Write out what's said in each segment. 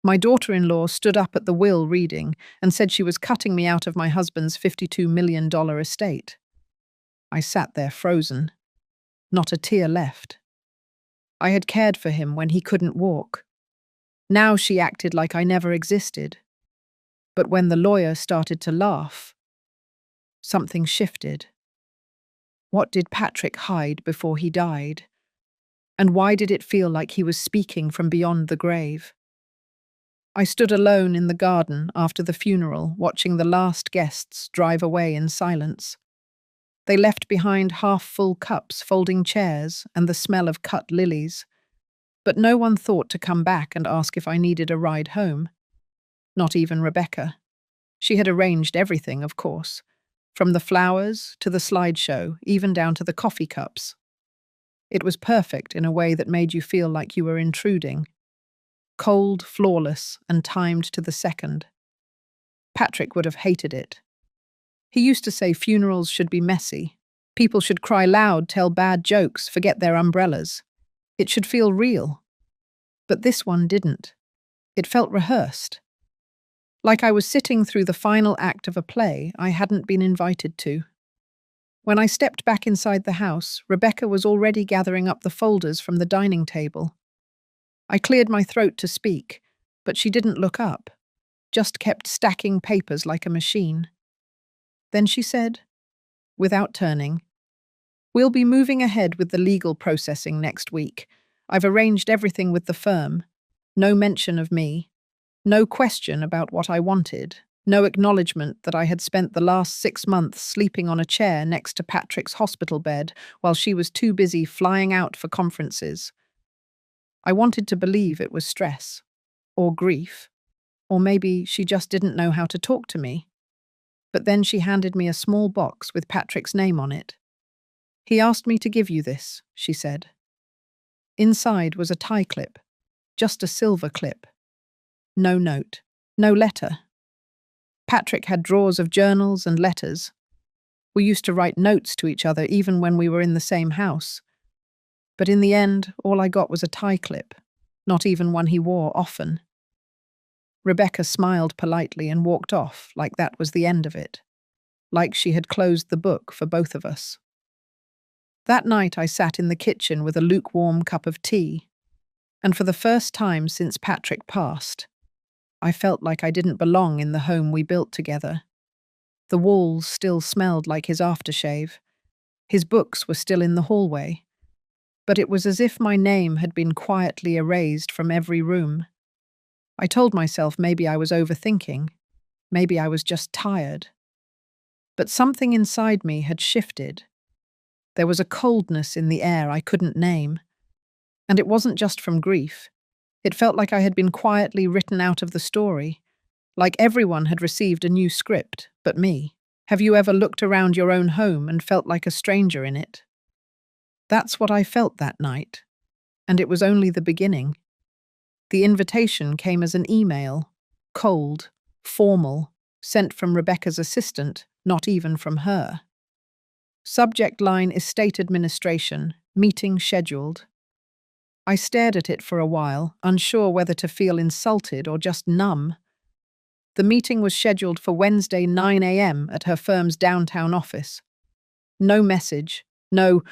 My daughter-in-law stood up at the will reading and said she was cutting me out of my husband's $52 million estate. I sat there frozen, not a tear left. I had cared for him when he couldn't walk. Now she acted like I never existed. But when the lawyer started to laugh, something shifted. What did Patrick hide before he died? And why did it feel like he was speaking from beyond the grave? I stood alone in the garden after the funeral, watching the last guests drive away in silence. They left behind half-full cups, folding chairs, and the smell of cut lilies. But no one thought to come back and ask if I needed a ride home. Not even Rebecca. She had arranged everything, of course, from the flowers to the slideshow, even down to the coffee cups. It was perfect in a way that made you feel like you were intruding. Cold, flawless, and timed to the second. Patrick would have hated it. He used to say funerals should be messy. People should cry loud, tell bad jokes, forget their umbrellas. It should feel real. But this one didn't. It felt rehearsed. Like I was sitting through the final act of a play I hadn't been invited to. When I stepped back inside the house, Rebecca was already gathering up the folders from the dining table. I cleared my throat to speak, but she didn't look up, just kept stacking papers like a machine. Then she said, without turning, "We'll be moving ahead with the legal processing next week. I've arranged everything with the firm. No mention of me. No question about what I wanted. No acknowledgement that I had spent the last 6 months sleeping on a chair next to Patrick's hospital bed while she was too busy flying out for conferences. I wanted to believe it was stress, or grief, or maybe she just didn't know how to talk to me. But then she handed me a small box with Patrick's name on it. "He asked me to give you this," she said. Inside was a tie clip, just a silver clip. No note, no letter. Patrick had drawers of journals and letters. We used to write notes to each other even when we were in the same house. But in the end, all I got was a tie clip, not even one he wore often. Rebecca smiled politely and walked off like that was the end of it, like she had closed the book for both of us. That night I sat in the kitchen with a lukewarm cup of tea, and for the first time since Patrick passed, I felt like I didn't belong in the home we built together. The walls still smelled like his aftershave. His books were still in the hallway. But it was as if my name had been quietly erased from every room. I told myself maybe I was overthinking. Maybe I was just tired. But something inside me had shifted. There was a coldness in the air I couldn't name. And it wasn't just from grief. It felt like I had been quietly written out of the story, like everyone had received a new script, but me. Have you ever looked around your own home and felt like a stranger in it? That's what I felt that night, and it was only the beginning. The invitation came as an email, cold, formal, sent from Rebecca's assistant, not even from her. Subject line Estate Administration, meeting scheduled. I stared at it for a while, unsure whether to feel insulted or just numb. The meeting was scheduled for Wednesday 9 a.m. at her firm's downtown office. No message, no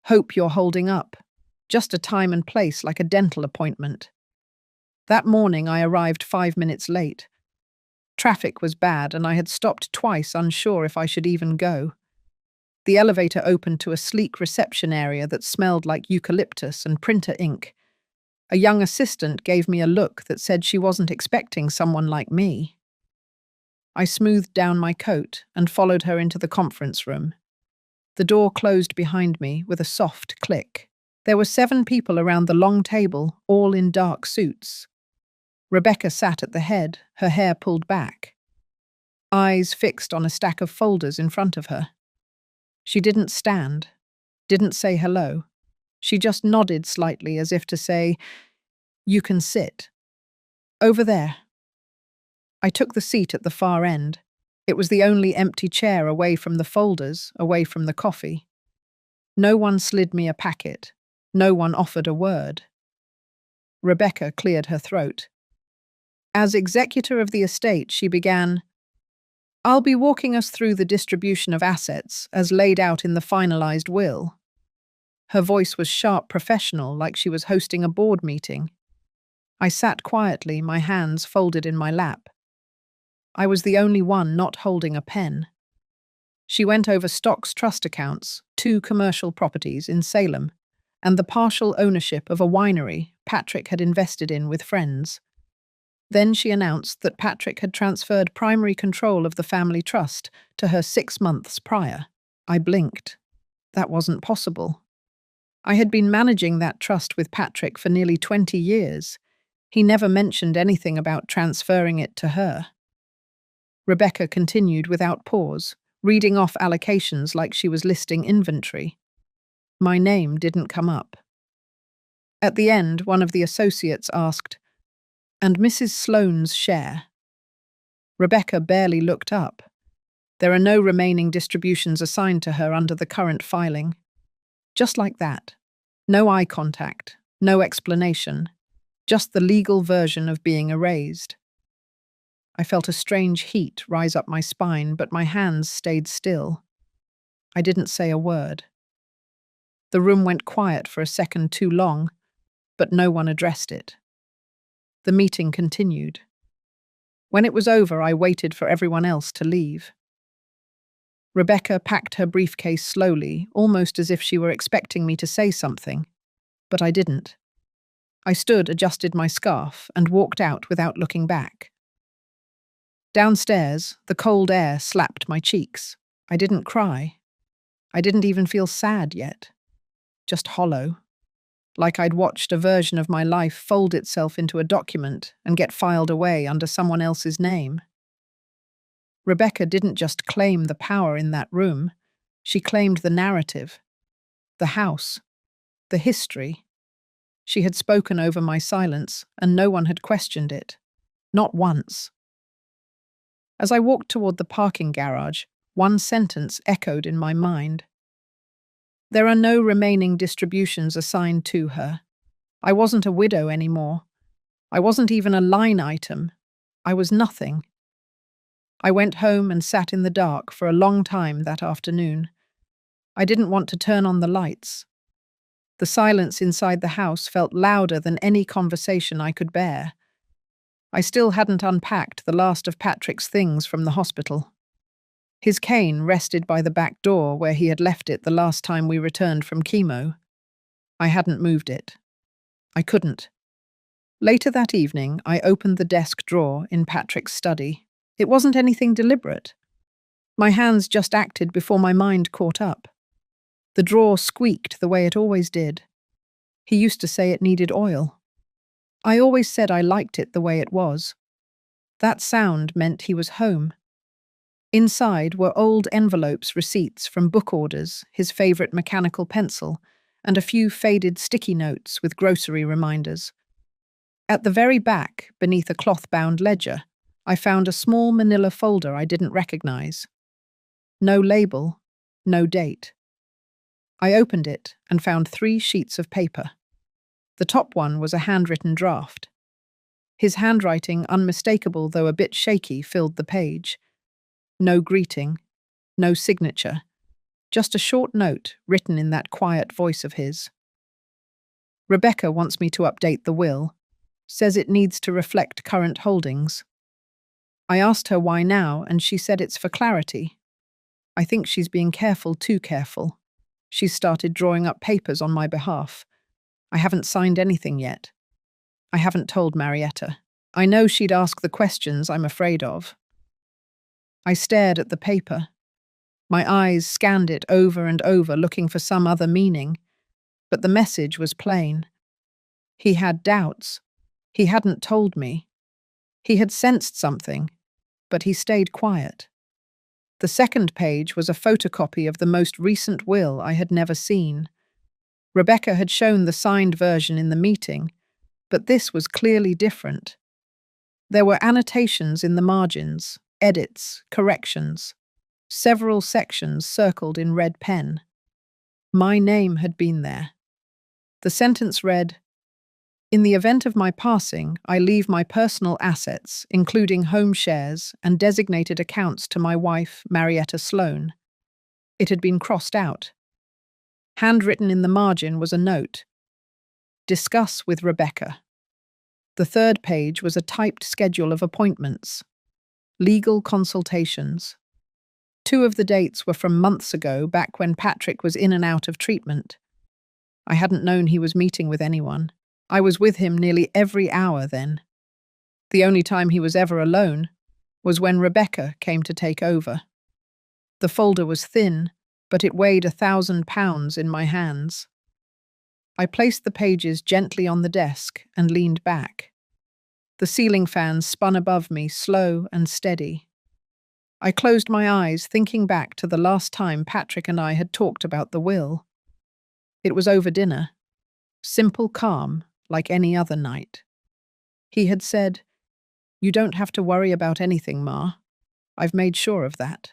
"hope you're holding up," just a time and place like a dental appointment. That morning I arrived 5 minutes late. Traffic was bad and I had stopped twice, unsure if I should even go. The elevator opened to a sleek reception area that smelled like eucalyptus and printer ink. A young assistant gave me a look that said she wasn't expecting someone like me. I smoothed down my coat and followed her into the conference room. The door closed behind me with a soft click. There were 7 people around the long table, all in dark suits. Rebecca sat at the head, her hair pulled back, eyes fixed on a stack of folders in front of her. She didn't stand, didn't say hello. She just nodded slightly as if to say, "You can sit. Over there." I took the seat at the far end. It was the only empty chair away from the folders, away from the coffee. No one slid me a packet. No one offered a word. Rebecca cleared her throat. As executor of the estate, she began, "I'll be walking us through the distribution of assets as laid out in the finalized will." Her voice was sharp professional, like she was hosting a board meeting. I sat quietly, my hands folded in my lap. I was the only one not holding a pen. She went over stocks trust accounts, 2 commercial properties in Salem, and the partial ownership of a winery Patrick had invested in with friends. Then she announced that Patrick had transferred primary control of the family trust to her 6 months prior. I blinked. That wasn't possible. I had been managing that trust with Patrick for nearly 20 years. He never mentioned anything about transferring it to her. Rebecca continued without pause, reading off allocations like she was listing inventory. My name didn't come up. At the end, one of the associates asked, "And Mrs. Sloane's share?" Rebecca barely looked up. There are no remaining distributions assigned to her under the current filing. Just like that. No eye contact, no explanation, just the legal version of being erased. I felt a strange heat rise up my spine, but my hands stayed still. I didn't say a word. The room went quiet for a second too long, but no one addressed it. The meeting continued. When it was over, I waited for everyone else to leave. Rebecca packed her briefcase slowly, almost as if she were expecting me to say something, but I didn't. I stood, adjusted my scarf, and walked out without looking back. Downstairs, the cold air slapped my cheeks. I didn't cry. I didn't even feel sad yet. Just hollow. Like I'd watched a version of my life fold itself into a document and get filed away under someone else's name. Rebecca didn't just claim the power in that room. She claimed the narrative, the house, the history. She had spoken over my silence, and no one had questioned it. Not once. As I walked toward the parking garage, one sentence echoed in my mind. There are no remaining distributions assigned to her. I wasn't a widow anymore. I wasn't even a line item. I was nothing. I went home and sat in the dark for a long time that afternoon. I didn't want to turn on the lights. The silence inside the house felt louder than any conversation I could bear. I still hadn't unpacked the last of Patrick's things from the hospital. His cane rested by the back door where he had left it the last time we returned from chemo. I hadn't moved it. I couldn't. Later that evening, I opened the desk drawer in Patrick's study. It wasn't anything deliberate. My hands just acted before my mind caught up. The drawer squeaked the way it always did. He used to say it needed oil. I always said I liked it the way it was. That sound meant he was home. Inside were old envelopes, receipts from book orders, his favorite mechanical pencil, and a few faded sticky notes with grocery reminders. At the very back, beneath a cloth-bound ledger, I found a small manila folder I didn't recognize. No label, no date. I opened it and found 3 sheets of paper. The top one was a handwritten draft. His handwriting, unmistakable though a bit shaky, filled the page. No greeting, no signature, just a short note written in that quiet voice of his. "Rebecca wants me to update the will, says it needs to reflect current holdings." I asked her why now, and she said it's for clarity. I think she's being careful, too careful. She's started drawing up papers on my behalf. I haven't signed anything yet. I haven't told Marietta. I know she'd ask the questions I'm afraid of. I stared at the paper. My eyes scanned it over and over, looking for some other meaning. But the message was plain. He had doubts. He hadn't told me. He had sensed something, but he stayed quiet. The second page was a photocopy of the most recent will I had never seen. Rebecca had shown the signed version in the meeting, but this was clearly different. There were annotations in the margins, edits, corrections, several sections circled in red pen. My name had been there. The sentence read, In the event of my passing, I leave my personal assets, including home shares and designated accounts, to my wife, Marietta Sloan. It had been crossed out. Handwritten in the margin was a note: "Discuss with Rebecca." The third page was a typed schedule of appointments. Legal consultations. 2 of the dates were from months ago, back when Patrick was in and out of treatment. I hadn't known he was meeting with anyone. I was with him nearly every hour then. The only time he was ever alone was when Rebecca came to take over. The folder was thin, but it weighed 1,000 pounds in my hands. I placed the pages gently on the desk and leaned back. The ceiling fan spun above me, slow and steady. I closed my eyes, thinking back to the last time Patrick and I had talked about the will. It was over dinner. Simple calm, like any other night. He had said, "You don't have to worry about anything, Ma. I've made sure of that."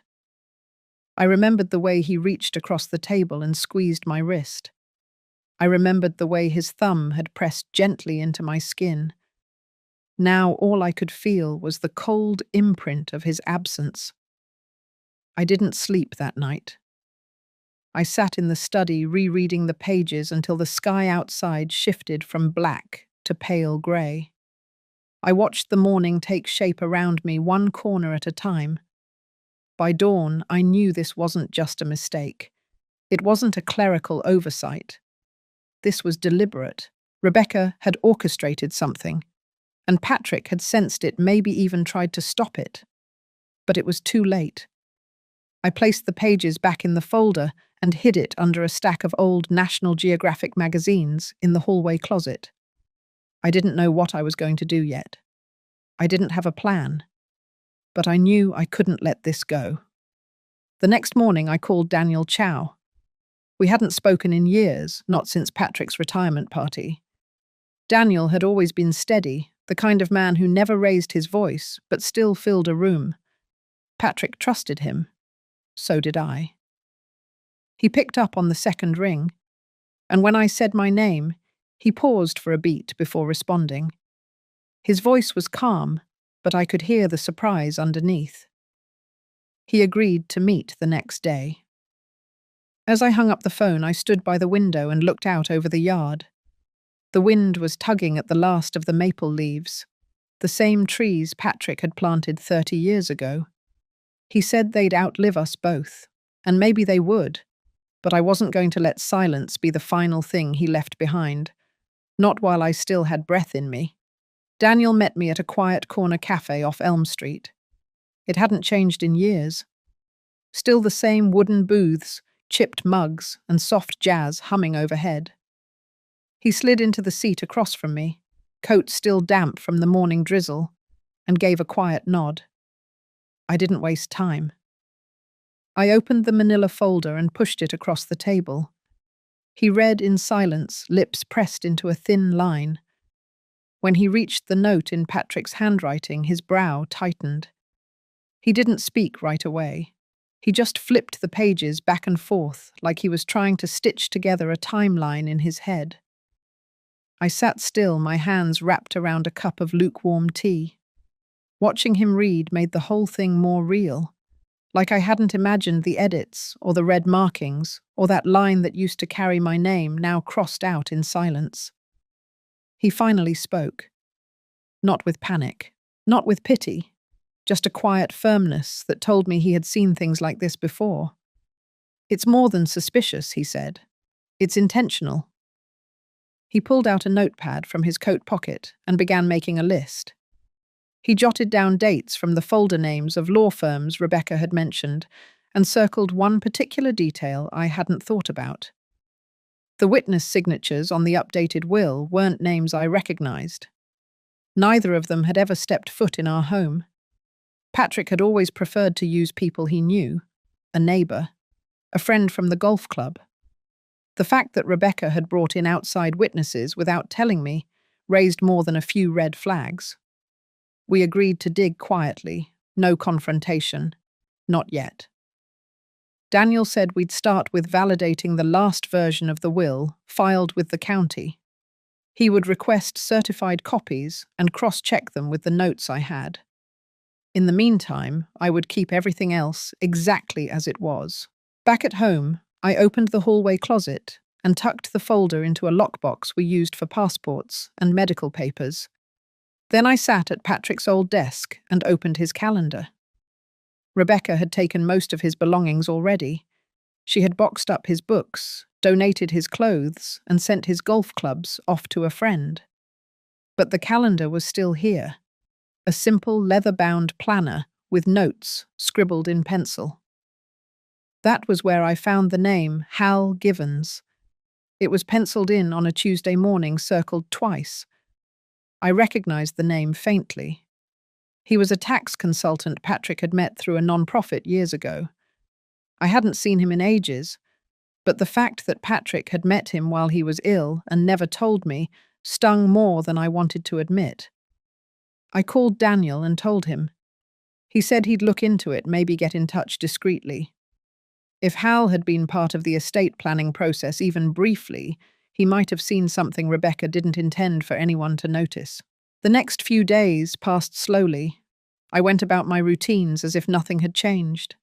I remembered the way he reached across the table and squeezed my wrist. I remembered the way his thumb had pressed gently into my skin. Now all I could feel was the cold imprint of his absence. I didn't sleep that night. I sat in the study rereading the pages until the sky outside shifted from black to pale grey. I watched the morning take shape around me, one corner at a time. By dawn, I knew this wasn't just a mistake. It wasn't a clerical oversight. This was deliberate. Rebecca had orchestrated something, and Patrick had sensed it, maybe even tried to stop it. But it was too late. I placed the pages back in the folder and hid it under a stack of old National Geographic magazines in the hallway closet. I didn't know what I was going to do yet. I didn't have a plan. But I knew I couldn't let this go. The next morning, I called Daniel Chow. We hadn't spoken in years, not since Patrick's retirement party. Daniel had always been steady, the kind of man who never raised his voice, but still filled a room. Patrick trusted him. So did I. He picked up on the second ring, and when I said my name, he paused for a beat before responding. His voice was calm, but I could hear the surprise underneath. He agreed to meet the next day. As I hung up the phone, I stood by the window and looked out over the yard. The wind was tugging at the last of the maple leaves, the same trees Patrick had planted 30 years ago. He said they'd outlive us both, and maybe they would, but I wasn't going to let silence be the final thing he left behind, not while I still had breath in me. Daniel met me at a quiet corner cafe off Elm Street. It hadn't changed in years. Still the same wooden booths, chipped mugs, and soft jazz humming overhead. He slid into the seat across from me, coat still damp from the morning drizzle, and gave a quiet nod. I didn't waste time. I opened the manila folder and pushed it across the table. He read in silence, lips pressed into a thin line. When he reached the note in Patrick's handwriting, his brow tightened. He didn't speak right away. He just flipped the pages back and forth like he was trying to stitch together a timeline in his head. I sat still, my hands wrapped around a cup of lukewarm tea. Watching him read made the whole thing more real, like I hadn't imagined the edits or the red markings or that line that used to carry my name now crossed out in silence. He finally spoke. Not with panic, not with pity, just a quiet firmness that told me he had seen things like this before. "It's more than suspicious," he said. "It's intentional." He pulled out a notepad from his coat pocket and began making a list. He jotted down dates from the folder names of law firms Rebecca had mentioned and circled one particular detail I hadn't thought about. The witness signatures on the updated will weren't names I recognized. Neither of them had ever stepped foot in our home. Patrick had always preferred to use people he knew, a neighbor, a friend from the golf club. The fact that Rebecca had brought in outside witnesses without telling me raised more than a few red flags. We agreed to dig quietly, no confrontation, not yet. Daniel said we'd start with validating the last version of the will filed with the county. He would request certified copies and cross-check them with the notes I had. In the meantime, I would keep everything else exactly as it was. Back at home, I opened the hallway closet and tucked the folder into a lockbox we used for passports and medical papers. Then I sat at Patrick's old desk and opened his calendar. Rebecca had taken most of his belongings already. She had boxed up his books, donated his clothes, and sent his golf clubs off to a friend. But the calendar was still here, a simple leather-bound planner with notes scribbled in pencil. That was where I found the name Hal Givens. It was penciled in on a Tuesday morning, circled twice. I recognized the name faintly. He was a tax consultant Patrick had met through a non-profit years ago. I hadn't seen him in ages, but the fact that Patrick had met him while he was ill and never told me stung more than I wanted to admit. I called Daniel and told him. He said he'd look into it, maybe get in touch discreetly. If Hal had been part of the estate planning process even briefly, he might have seen something Rebecca didn't intend for anyone to notice. The next few days passed slowly. I went about my routines as if nothing had changed.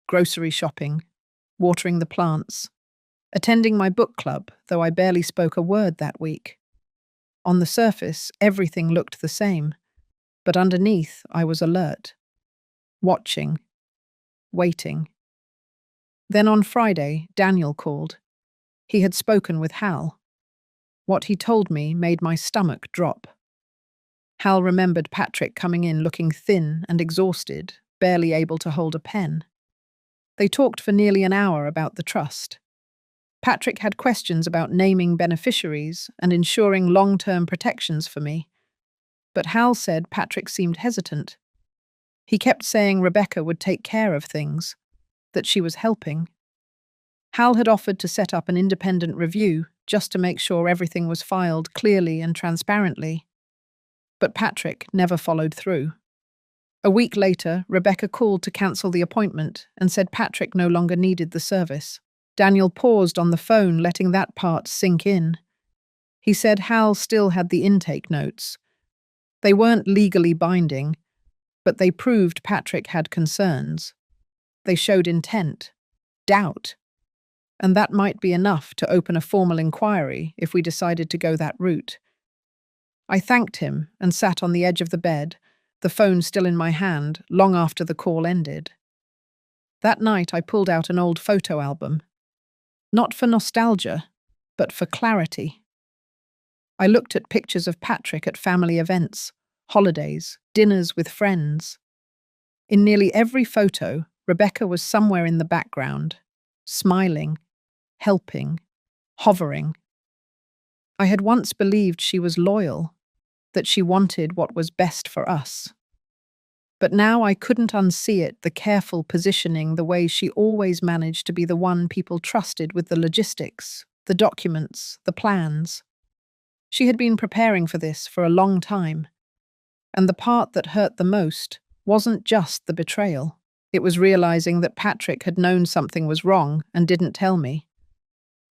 Grocery shopping, watering the plants, attending my book club, though I barely spoke a word that week. On the surface, everything looked the same, but underneath I was alert, watching, waiting. Then on Friday, Daniel called. He had spoken with Hal. What he told me made my stomach drop. Hal remembered Patrick coming in looking thin and exhausted, barely able to hold a pen. They talked for nearly an hour about the trust. Patrick had questions about naming beneficiaries and ensuring long-term protections for me. But Hal said Patrick seemed hesitant. He kept saying Rebecca would take care of things, that she was helping. Hal had offered to set up an independent review just to make sure everything was filed clearly and transparently. But Patrick never followed through. A week later, Rebecca called to cancel the appointment and said Patrick no longer needed the service. Daniel paused on the phone, letting that part sink in. He said Hal still had the intake notes. They weren't legally binding, but they proved Patrick had concerns. They showed intent, doubt, and that might be enough to open a formal inquiry if we decided to go that route. I thanked him and sat on the edge of the bed, the phone still in my hand, long after the call ended. That night I pulled out an old photo album. Not for nostalgia, but for clarity. I looked at pictures of Patrick at family events, holidays, dinners with friends. In nearly every photo, Rebecca was somewhere in the background, smiling, helping, hovering. I had once believed she was loyal, that she wanted what was best for us. But now I couldn't unsee it, the careful positioning, the way she always managed to be the one people trusted with the logistics, the documents, the plans. She had been preparing for this for a long time. And the part that hurt the most wasn't just the betrayal. It was realizing that Patrick had known something was wrong and didn't tell me.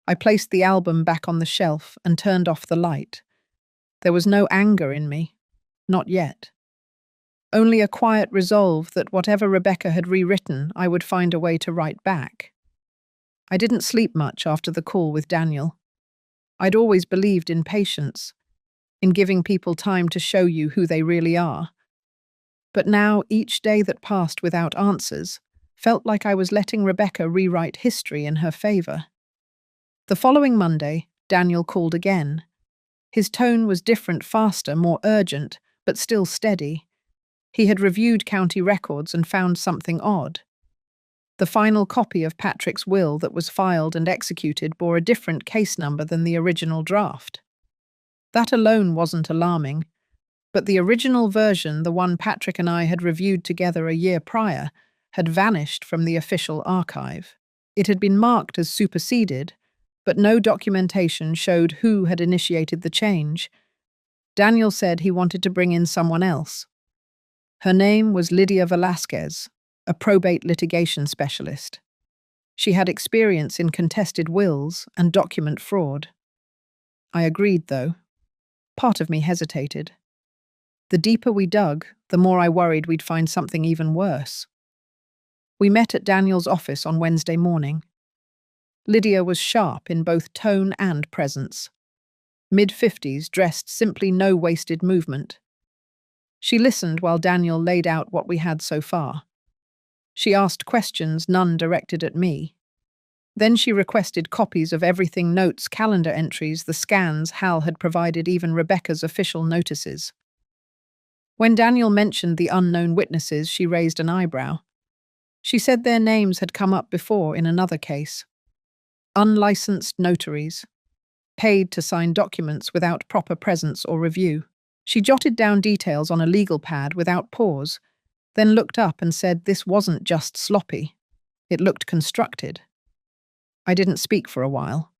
I placed the album back on the shelf and turned off the light. There was no anger in me. Not yet. Only a quiet resolve that whatever Rebecca had rewritten, I would find a way to write back. I didn't sleep much after the call with Daniel. I'd always believed in patience, in giving people time to show you who they really are. But now, each day that passed without answers felt like I was letting Rebecca rewrite history in her favor. The following Monday, Daniel called again. His tone was different, faster, more urgent, but still steady. He had reviewed county records and found something odd. The final copy of Patrick's will that was filed and executed bore a different case number than the original draft. That alone wasn't alarming, but the original version, the one Patrick and I had reviewed together a year prior, had vanished from the official archive. It had been marked as superseded, but no documentation showed who had initiated the change. Daniel said he wanted to bring in someone else. Her name was Lydia Velasquez, a probate litigation specialist. She had experience in contested wills and document fraud. I agreed, though. Part of me hesitated. The deeper we dug, the more I worried we'd find something even worse. We met at Daniel's office on Wednesday morning. Lydia was sharp in both tone and presence. Mid-50s, dressed simply, no wasted movement. She listened while Daniel laid out what we had so far. She asked questions, none directed at me. Then she requested copies of everything: notes, calendar entries, the scans Hal had provided, even Rebecca's official notices. When Daniel mentioned the unknown witnesses, she raised an eyebrow. She said their names had come up before in another case. Unlicensed notaries, paid to sign documents without proper presence or review. She jotted down details on a legal pad without pause, then looked up and said this wasn't just sloppy. It looked constructed. I didn't speak for a while.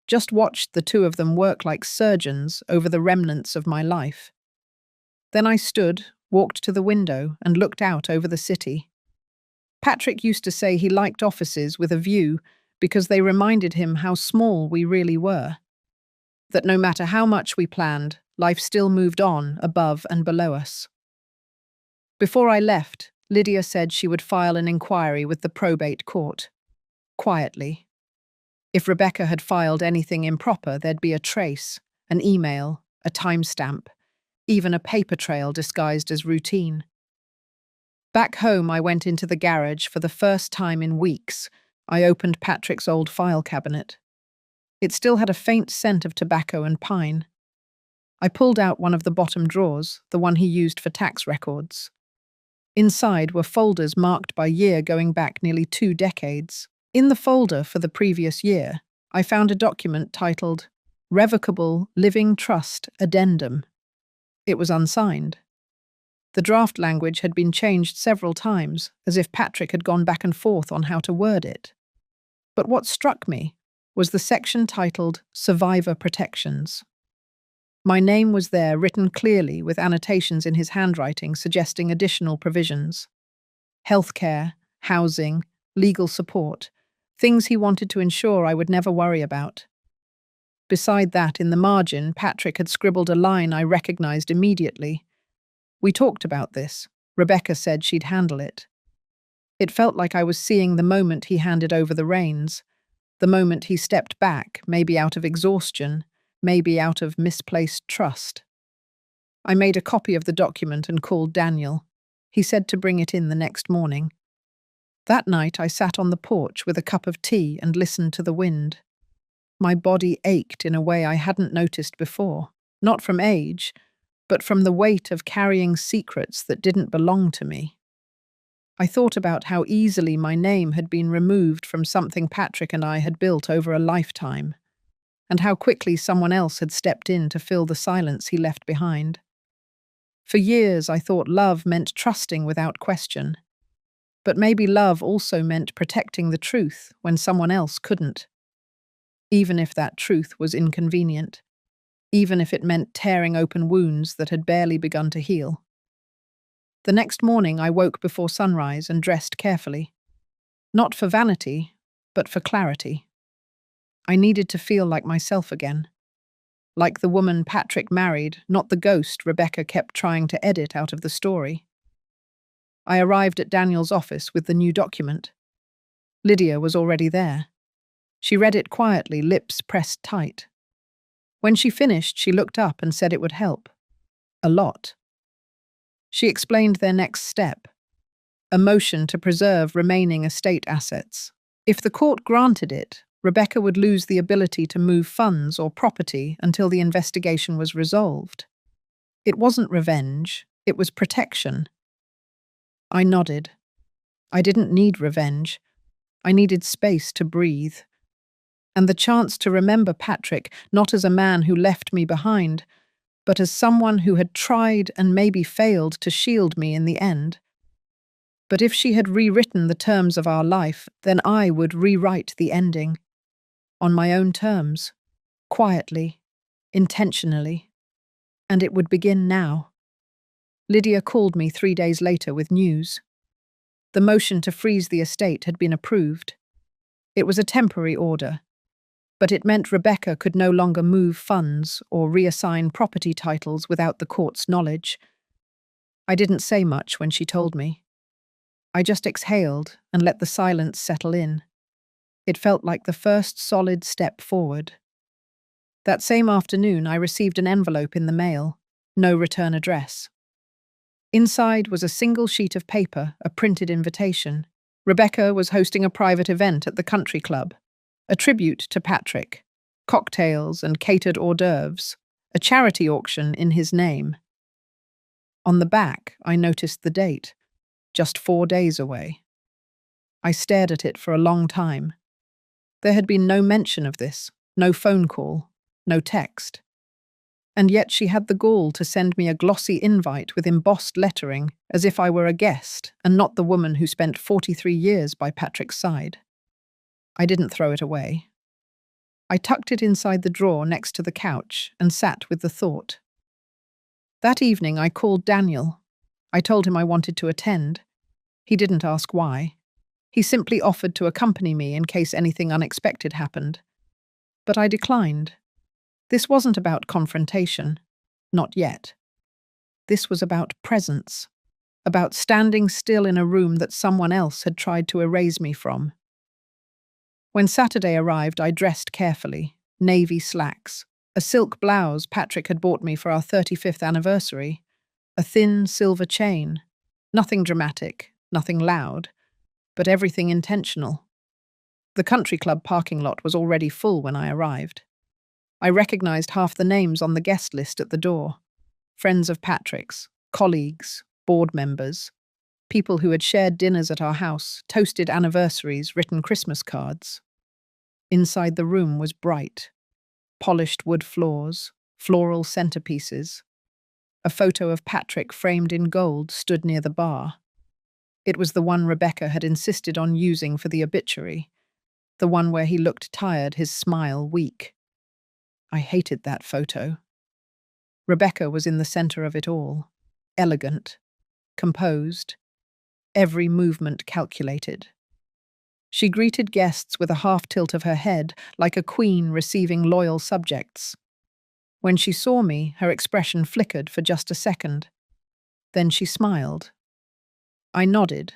Just watched the two of them work like surgeons over the remnants of my life. Then I stood, walked to the window, and looked out over the city. Patrick used to say he liked offices with a view because they reminded him how small we really were. That no matter how much we planned, life still moved on above and below us. Before I left, Lydia said she would file an inquiry with the probate court. Quietly. If Rebecca had filed anything improper, there'd be a trace, an email, a timestamp, even a paper trail disguised as routine. Back home, I went into the garage for the first time in weeks. I opened Patrick's old file cabinet. It still had a faint scent of tobacco and pine. I pulled out one of the bottom drawers, the one he used for tax records. Inside were folders marked by year going back nearly 2 decades. In the folder for the previous year, I found a document titled Revocable Living Trust Addendum. It was unsigned. The draft language had been changed several times, as if Patrick had gone back and forth on how to word it. But what struck me was the section titled Survivor Protections. My name was there, written clearly with annotations in his handwriting suggesting additional provisions. Healthcare, housing, legal support, things he wanted to ensure I would never worry about. Beside that, in the margin, Patrick had scribbled a line I recognized immediately. We talked about this. Rebecca said she'd handle it. It felt like I was seeing the moment he handed over the reins, the moment he stepped back, maybe out of exhaustion, maybe out of misplaced trust. I made a copy of the document and called Daniel. He said to bring it in the next morning. That night I sat on the porch with a cup of tea and listened to the wind. My body ached in a way I hadn't noticed before, not from age, but from the weight of carrying secrets that didn't belong to me. I thought about how easily my name had been removed from something Patrick and I had built over a lifetime, and how quickly someone else had stepped in to fill the silence he left behind. For years I thought love meant trusting without question, but maybe love also meant protecting the truth when someone else couldn't. Even if that truth was inconvenient, even if it meant tearing open wounds that had barely begun to heal. The next morning I woke before sunrise and dressed carefully. Not for vanity, but for clarity. I needed to feel like myself again. Like the woman Patrick married, not the ghost Rebecca kept trying to edit out of the story. I arrived at Daniel's office with the new document. Lydia was already there. She read it quietly, lips pressed tight. When she finished, she looked up and said it would help. A lot. She explained their next step, a motion to preserve remaining estate assets. If the court granted it, Rebecca would lose the ability to move funds or property until the investigation was resolved. It wasn't revenge, it was protection. I nodded. I didn't need revenge. I needed space to breathe. And the chance to remember Patrick not as a man who left me behind, but as someone who had tried and maybe failed to shield me in the end. But if she had rewritten the terms of our life, then I would rewrite the ending. On my own terms, quietly, intentionally. And it would begin now. Lydia called me 3 days later with news. The motion to freeze the estate had been approved. It was a temporary order. But it meant Rebecca could no longer move funds or reassign property titles without the court's knowledge. I didn't say much when she told me. I just exhaled and let the silence settle in. It felt like the first solid step forward. That same afternoon, I received an envelope in the mail, no return address. Inside was a single sheet of paper, a printed invitation. Rebecca was hosting a private event at the country club, a tribute to Patrick, cocktails and catered hors d'oeuvres, a charity auction in his name. On the back, I noticed the date, just 4 days away. I stared at it for a long time. There had been no mention of this, no phone call, no text. And yet she had the gall to send me a glossy invite with embossed lettering, as if I were a guest and not the woman who spent 43 years by Patrick's side. I didn't throw it away. I tucked it inside the drawer next to the couch and sat with the thought. That evening I called Daniel. I told him I wanted to attend. He didn't ask why. He simply offered to accompany me in case anything unexpected happened. But I declined. This wasn't about confrontation. Not yet. This was about presence. About standing still in a room that someone else had tried to erase me from. When Saturday arrived, I dressed carefully. Navy slacks, a silk blouse Patrick had bought me for our 35th anniversary, a thin silver chain. Nothing dramatic, nothing loud, but everything intentional. The country club parking lot was already full when I arrived. I recognized half the names on the guest list at the door. Friends of Patrick's, colleagues, board members, people who had shared dinners at our house, toasted anniversaries, written Christmas cards. Inside the room was bright. Polished wood floors, floral centerpieces. A photo of Patrick framed in gold stood near the bar. It was the one Rebecca had insisted on using for the obituary, the one where he looked tired, his smile weak. I hated that photo. Rebecca was in the center of it all, elegant, composed, every movement calculated. She greeted guests with a half-tilt of her head, like a queen receiving loyal subjects. When she saw me, her expression flickered for just a second. Then she smiled. I nodded,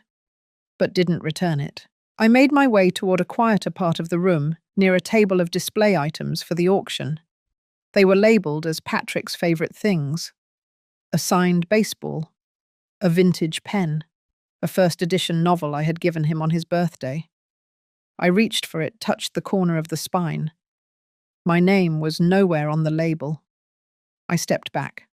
but didn't return it. I made my way toward a quieter part of the room, near a table of display items for the auction. They were labeled as Patrick's favorite things: a signed baseball, a vintage pen, a first edition novel I had given him on his birthday. I reached for it, touched the corner of the spine. My name was nowhere on the label. I stepped back.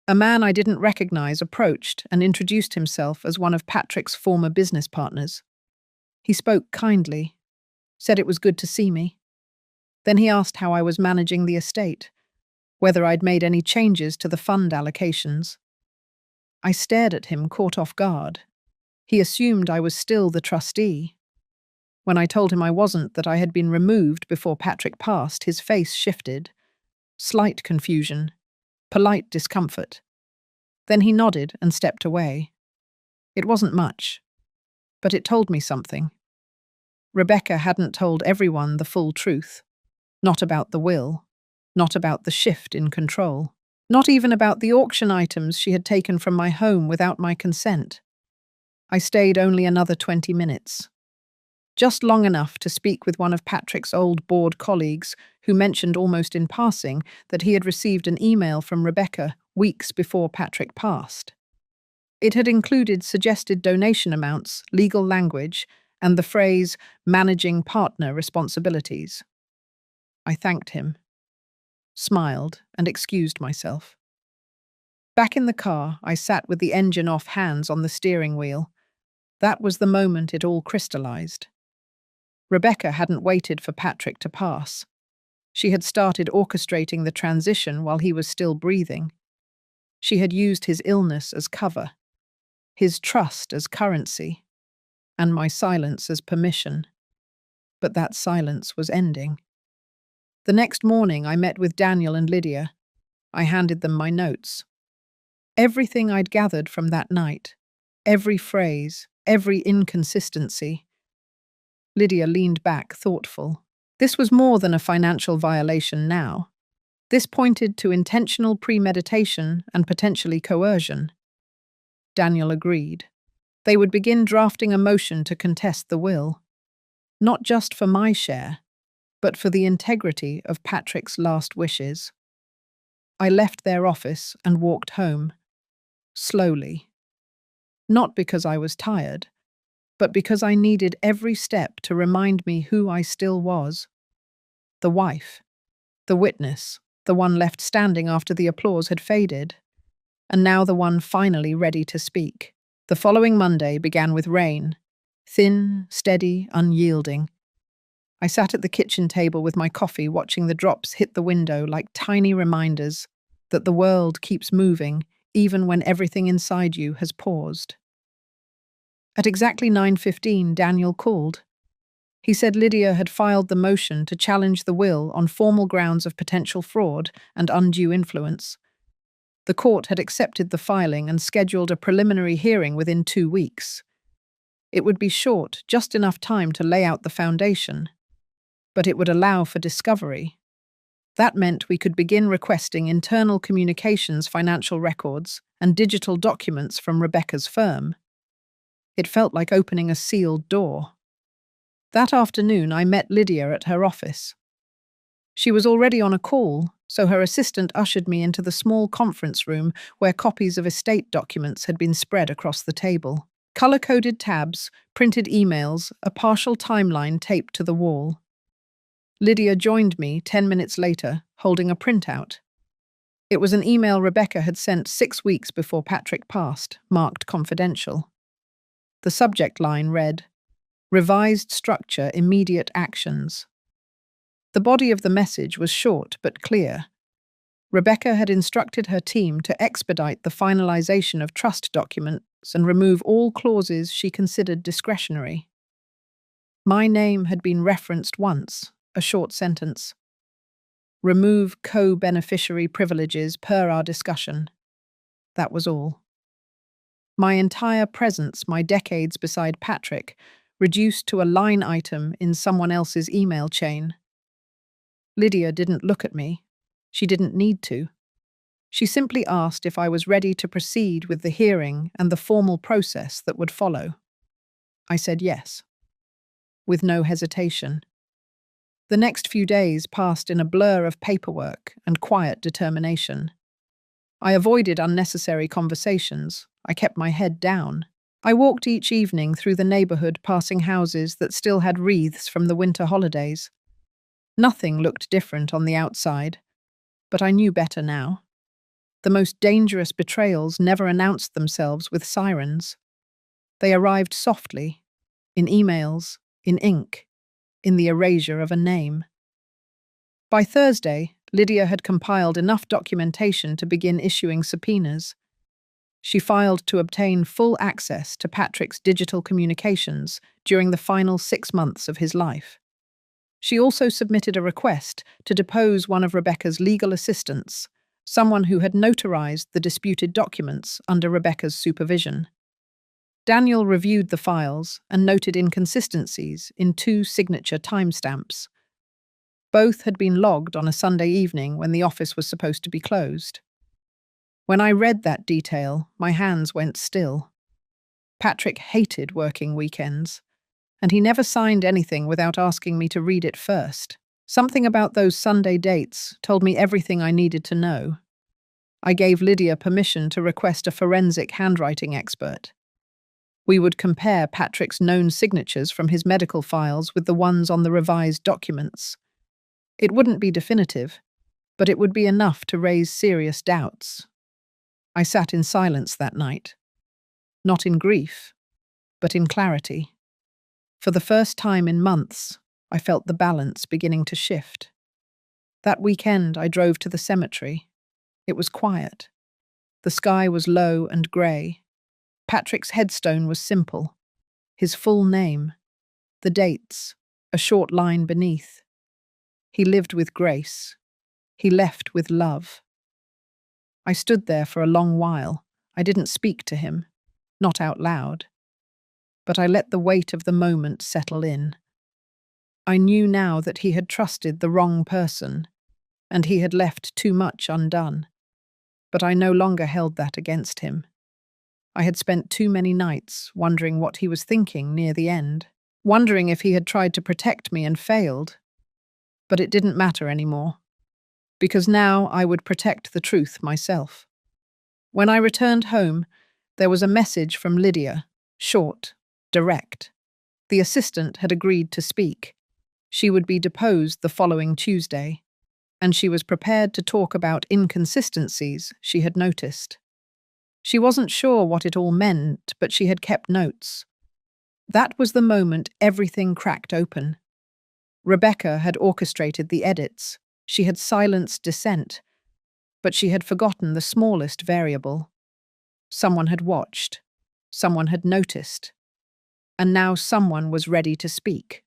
A man I didn't recognize approached and introduced himself as one of Patrick's former business partners. He spoke kindly, said it was good to see me. Then he asked how I was managing the estate, whether I'd made any changes to the fund allocations. I stared at him, caught off guard. He assumed I was still the trustee. When I told him I wasn't, that I had been removed before Patrick passed, his face shifted. Slight confusion, polite discomfort. Then he nodded and stepped away. It wasn't much, but it told me something. Rebecca hadn't told everyone the full truth. Not about the will, not about the shift in control, not even about the auction items she had taken from my home without my consent. I stayed only another 20 minutes. Just long enough to speak with one of Patrick's old board colleagues, who mentioned almost in passing that he had received an email from Rebecca weeks before Patrick passed. It had included suggested donation amounts, legal language, and the phrase managing partner responsibilities. I thanked him, smiled, and excused myself. Back in the car, I sat with the engine off, hands on the steering wheel. That was the moment it all crystallized. Rebecca hadn't waited for Patrick to pass. She had started orchestrating the transition while he was still breathing. She had used his illness as cover, his trust as currency, and my silence as permission. But that silence was ending. The next morning, I met with Daniel and Lydia. I handed them my notes. Everything I'd gathered from that night, every phrase, every inconsistency. Lydia leaned back, thoughtful. This was more than a financial violation now. This pointed to intentional premeditation and potentially coercion. Daniel agreed. They would begin drafting a motion to contest the will, not just for my share, but for the integrity of Patrick's last wishes. I left their office and walked home, slowly. Not because I was tired, but because I needed every step to remind me who I still was. The wife, the witness, the one left standing after the applause had faded, and now the one finally ready to speak. The following Monday began with rain, thin, steady, unyielding. I sat at the kitchen table with my coffee, watching the drops hit the window like tiny reminders that the world keeps moving even when everything inside you has paused. At exactly 9:15, Daniel called. He said Lydia had filed the motion to challenge the will on formal grounds of potential fraud and undue influence. The court had accepted the filing and scheduled a preliminary hearing within 2 weeks. It would be short, just enough time to lay out the foundation, but it would allow for discovery. That meant we could begin requesting internal communications, financial records, and digital documents from Rebecca's firm. It felt like opening a sealed door. That afternoon, I met Lydia at her office. She was already on a call, so her assistant ushered me into the small conference room where copies of estate documents had been spread across the table. Color-coded tabs, printed emails, a partial timeline taped to the wall. Lydia joined me 10 minutes later, holding a printout. It was an email Rebecca had sent 6 weeks before Patrick passed, marked confidential. The subject line read, "Revised structure, immediate actions." The body of the message was short but clear. Rebecca had instructed her team to expedite the finalization of trust documents and remove all clauses she considered discretionary. My name had been referenced once, a short sentence. Remove co-beneficiary privileges per our discussion. That was all. My entire presence, my decades beside Patrick, reduced to a line item in someone else's email chain. Lydia didn't look at me. She didn't need to. She simply asked if I was ready to proceed with the hearing and the formal process that would follow. I said yes, with no hesitation. The next few days passed in a blur of paperwork and quiet determination. I avoided unnecessary conversations. I kept my head down. I walked each evening through the neighborhood, passing houses that still had wreaths from the winter holidays. Nothing looked different on the outside, but I knew better now. The most dangerous betrayals never announced themselves with sirens. They arrived softly, in emails, in ink, in the erasure of a name. By Thursday, Lydia had compiled enough documentation to begin issuing subpoenas. She filed to obtain full access to Patrick's digital communications during the final 6 months of his life. She also submitted a request to depose one of Rebecca's legal assistants, someone who had notarized the disputed documents under Rebecca's supervision. Daniel reviewed the files and noted inconsistencies in 2 signature timestamps. Both had been logged on a Sunday evening when the office was supposed to be closed. When I read that detail, my hands went still. Patrick hated working weekends, and he never signed anything without asking me to read it first. Something about those Sunday dates told me everything I needed to know. I gave Lydia permission to request a forensic handwriting expert. We would compare Patrick's known signatures from his medical files with the ones on the revised documents. It wouldn't be definitive, but it would be enough to raise serious doubts. I sat in silence that night, not in grief, but in clarity. For the first time in months, I felt the balance beginning to shift. That weekend, I drove to the cemetery. It was quiet. The sky was low and grey. Patrick's headstone was simple. His full name, the dates, a short line beneath. He lived with grace. He left with love. I stood there for a long while. I didn't speak to him, not out loud. But I let the weight of the moment settle in. I knew now that he had trusted the wrong person, and he had left too much undone. But I no longer held that against him. I had spent too many nights wondering what he was thinking near the end, wondering if he had tried to protect me and failed. But it didn't matter anymore, because now I would protect the truth myself. When I returned home, there was a message from Lydia, short, direct. The assistant had agreed to speak. She would be deposed the following Tuesday, and she was prepared to talk about inconsistencies she had noticed. She wasn't sure what it all meant, but she had kept notes. That was the moment everything cracked open. Rebecca had orchestrated the edits. She had silenced dissent, but she had forgotten the smallest variable. Someone had watched. Someone had noticed. And now someone was ready to speak.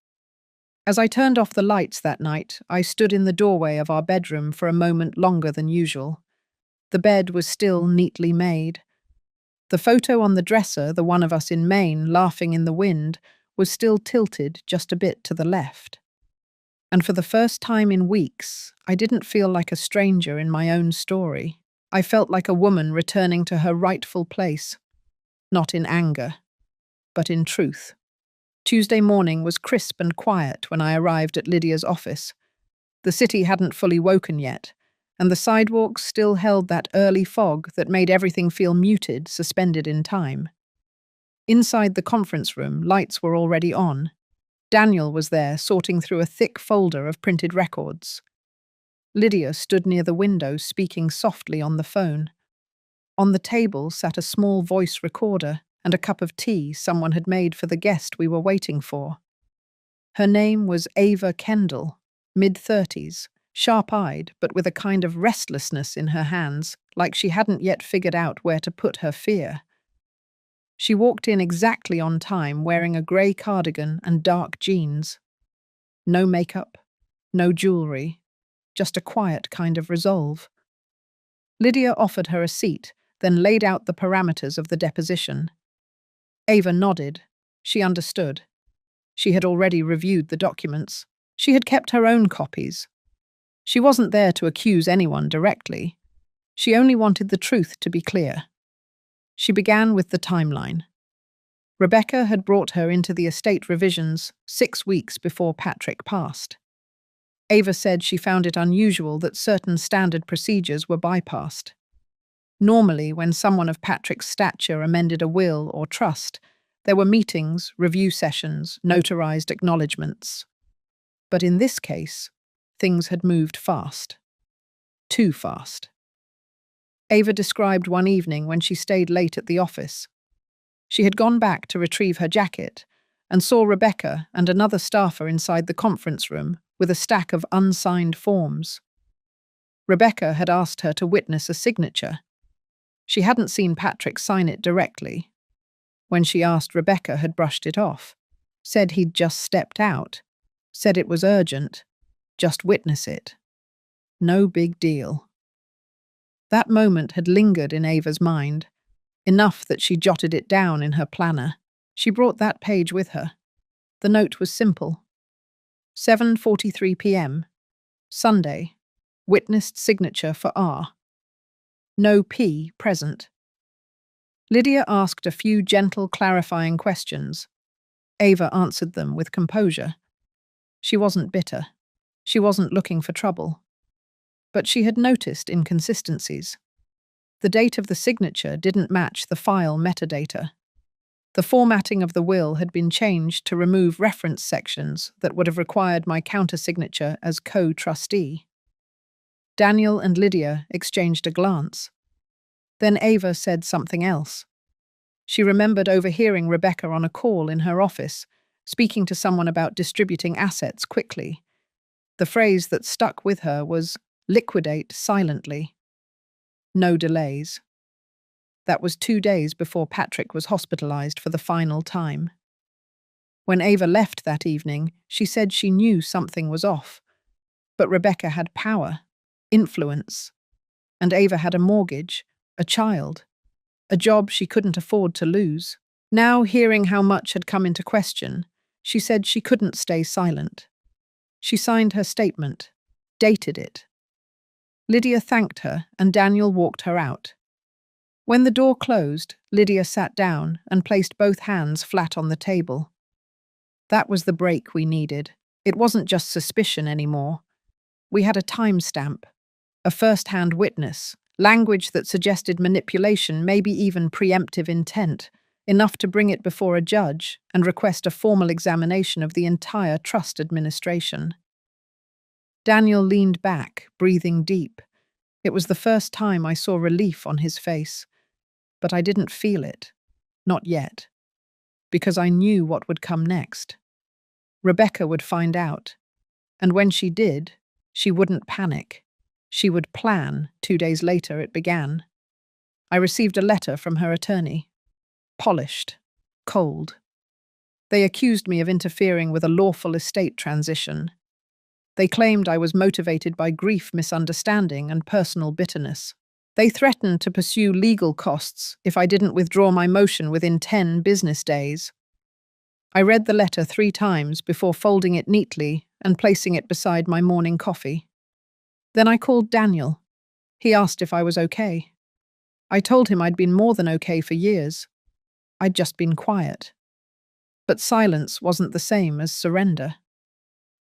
As I turned off the lights that night, I stood in the doorway of our bedroom for a moment longer than usual. The bed was still neatly made. The photo on the dresser, the one of us in Maine laughing in the wind, was still tilted just a bit to the left. And for the first time in weeks, I didn't feel like a stranger in my own story. I felt like a woman returning to her rightful place, not in anger, but in truth. Tuesday morning was crisp and quiet when I arrived at Lydia's office. The city hadn't fully woken yet, and the sidewalks still held that early fog that made everything feel muted, suspended in time. Inside the conference room, lights were already on. Daniel was there, sorting through a thick folder of printed records. Lydia stood near the window, speaking softly on the phone. On the table sat a small voice recorder and a cup of tea someone had made for the guest we were waiting for. Her name was Ava Kendall, mid-30s, sharp-eyed, but with a kind of restlessness in her hands, like she hadn't yet figured out where to put her fear. She walked in exactly on time, wearing a grey cardigan and dark jeans. No makeup, no jewellery, just a quiet kind of resolve. Lydia offered her a seat, then laid out the parameters of the deposition. Ava nodded. She understood. She had already reviewed the documents. She had kept her own copies. She wasn't there to accuse anyone directly. She only wanted the truth to be clear. She began with the timeline. Rebecca had brought her into the estate revisions 6 weeks before Patrick passed. Ava said she found it unusual that certain standard procedures were bypassed. Normally, when someone of Patrick's stature amended a will or trust, there were meetings, review sessions, notarized acknowledgements. But in this case, things had moved fast. Too fast. Ava described one evening when she stayed late at the office. She had gone back to retrieve her jacket and saw Rebecca and another staffer inside the conference room with a stack of unsigned forms. Rebecca had asked her to witness a signature. She hadn't seen Patrick sign it directly. When she asked, Rebecca had brushed it off, said he'd just stepped out, said it was urgent, just witness it. No big deal. That moment had lingered in Ava's mind, enough that she jotted it down in her planner. She brought that page with her. The note was simple. 7:43 p.m. Sunday. Witnessed signature for R. No P present. Lydia asked a few gentle, clarifying questions. Ava answered them with composure. She wasn't bitter. She wasn't looking for trouble. But she had noticed inconsistencies. The date of the signature didn't match the file metadata. The formatting of the will had been changed to remove reference sections that would have required my countersignature as co-trustee. Daniel and Lydia exchanged a glance. Then Ava said something else. She remembered overhearing Rebecca on a call in her office, speaking to someone about distributing assets quickly. The phrase that stuck with her was, "liquidate silently." No delays. That was 2 days before Patrick was hospitalized for the final time. When Ava left that evening, she said she knew something was off. But Rebecca had power, influence, and Ava had a mortgage, a child, a job she couldn't afford to lose. Now, hearing how much had come into question, she said she couldn't stay silent. She signed her statement, dated it. Lydia thanked her, and Daniel walked her out. When the door closed, Lydia sat down and placed both hands flat on the table. That was the break we needed. It wasn't just suspicion anymore. We had a timestamp, a first-hand witness, language that suggested manipulation, maybe even preemptive intent, enough to bring it before a judge and request a formal examination of the entire trust administration. Daniel leaned back, breathing deep. It was the first time I saw relief on his face, but I didn't feel it. Not yet. Because I knew what would come next. Rebecca would find out. And when she did, she wouldn't panic. She would plan. 2 days later it began. I received a letter from her attorney. Polished. Cold. They accused me of interfering with a lawful estate transition. They claimed I was motivated by grief, misunderstanding, and personal bitterness. They threatened to pursue legal costs if I didn't withdraw my motion within 10 business days. I read the letter 3 times before folding it neatly and placing it beside my morning coffee. Then I called Daniel. He asked if I was okay. I told him I'd been more than okay for years. I'd just been quiet. But silence wasn't the same as surrender.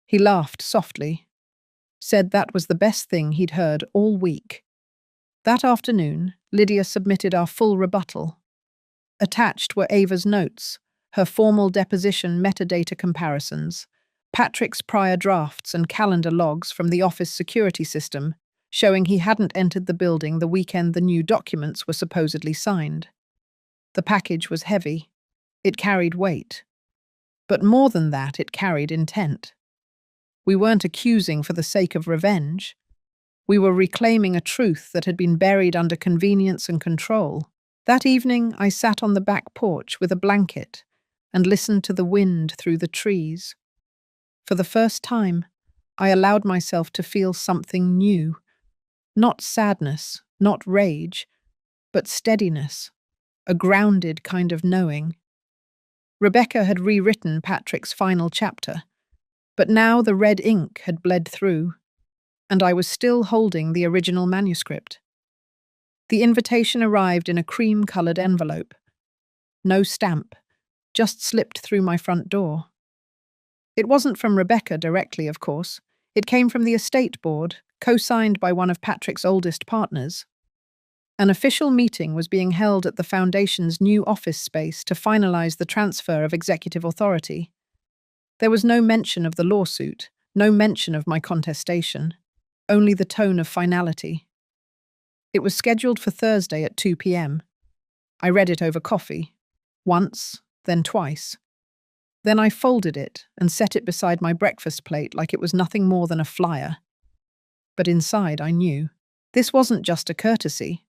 He laughed softly, said that was the best thing he'd heard all week. That afternoon, Lydia submitted our full rebuttal. Attached were Ava's notes, her formal deposition metadata comparisons, Patrick's prior drafts and calendar logs from the office security system, showing he hadn't entered the building the weekend the new documents were supposedly signed. The package was heavy. It carried weight. But more than that, it carried intent. We weren't accusing for the sake of revenge. We were reclaiming a truth that had been buried under convenience and control. That evening, I sat on the back porch with a blanket and listened to the wind through the trees. For the first time, I allowed myself to feel something new. Not sadness, not rage, but steadiness, a grounded kind of knowing. Rebecca had rewritten Patrick's final chapter, but now the red ink had bled through, and I was still holding the original manuscript. The invitation arrived in a cream-colored envelope. No stamp, just slipped through my front door. It wasn't from Rebecca directly, of course. It came from the estate board, co-signed by one of Patrick's oldest partners. An official meeting was being held at the Foundation's new office space to finalize the transfer of executive authority. There was no mention of the lawsuit, no mention of my contestation, only the tone of finality. It was scheduled for Thursday at 2 p.m. I read it over coffee, once, then twice. Then I folded it and set it beside my breakfast plate like it was nothing more than a flyer. But inside I knew. This wasn't just a courtesy.